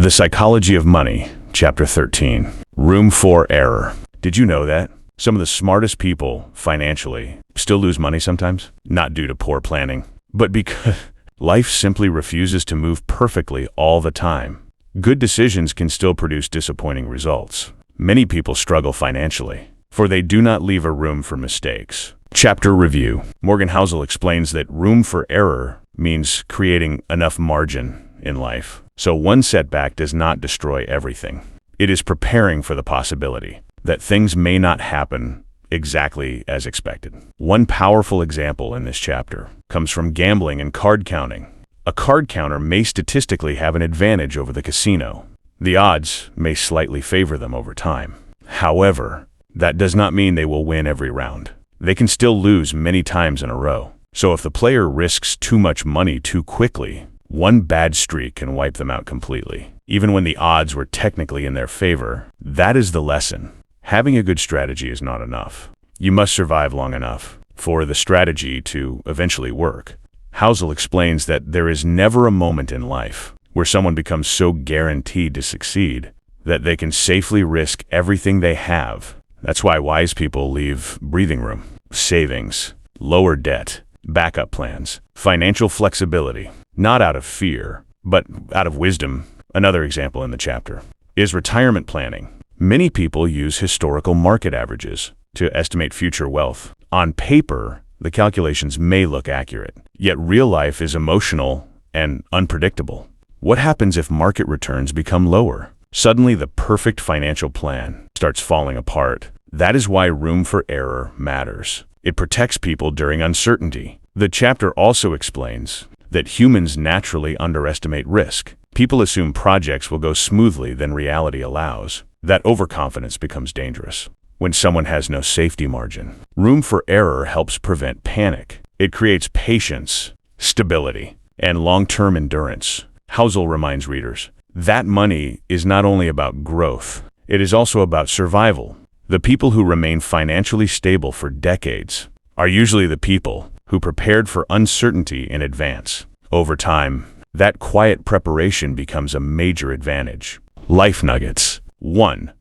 The Psychology of Money, Chapter 13. Room for Error. Did you know that some of the smartest people financially still lose money sometimes? Not due to poor planning, but because life simply refuses to move perfectly all the time. Good decisions can still produce disappointing results. Many people struggle financially, for they do not leave a room for mistakes. Chapter Review. Morgan Housel explains that room for error means creating enough margin in life, so one setback does not destroy everything. It is preparing for the possibility that things may not happen exactly as expected. One powerful example in this chapter comes from gambling and card counting. A card counter may statistically have an advantage over the casino. The odds may slightly favor them over time. However, that does not mean they will win every round. They can still lose many times in a row. So if the player risks too much money too quickly, one bad streak can wipe them out completely. Even when the odds were technically in their favor, that is the lesson. Having a good strategy is not enough. You must survive long enough for the strategy to eventually work. Housel explains that there is never a moment in life where someone becomes so guaranteed to succeed that they can safely risk everything they have. That's why wise people leave breathing room, savings, lower debt, backup plans, financial flexibility, not out of fear, but out of wisdom. Another example in the chapter is retirement planning. Many people use historical market averages to estimate future wealth. On paper, the calculations may look accurate, yet real life is emotional and unpredictable. What happens if market returns become lower? Suddenly, the perfect financial plan starts falling apart. That is why room for error matters. It protects people during uncertainty. The chapter also explains that humans naturally underestimate risk. People assume projects will go smoothly than reality allows. That overconfidence becomes dangerous when someone has no safety margin. Room for error helps prevent panic. It creates patience, stability, and long-term endurance. Housel reminds readers that money is not only about growth, it is also about survival. The people who remain financially stable for decades are usually the people who prepared for uncertainty in advance. Over time, that quiet preparation becomes a major advantage. Life nuggets. 1.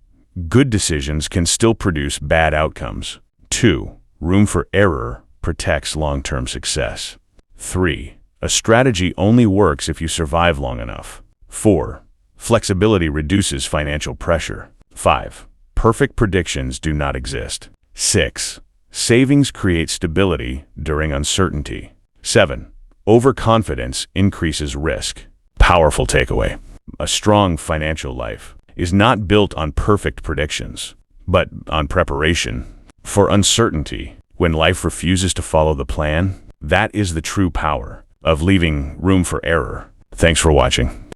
Good decisions can still produce bad outcomes. 2. Room for error protects long-term success. 3. A strategy only works if you survive long enough. 4. Flexibility reduces financial pressure. 5. Perfect predictions do not exist. 6. Savings create stability during uncertainty. 7. Overconfidence increases risk. Powerful takeaway. A strong financial life is not built on perfect predictions, but on preparation for uncertainty. When life refuses to follow the plan, that is the true power of leaving room for error. Thanks for watching.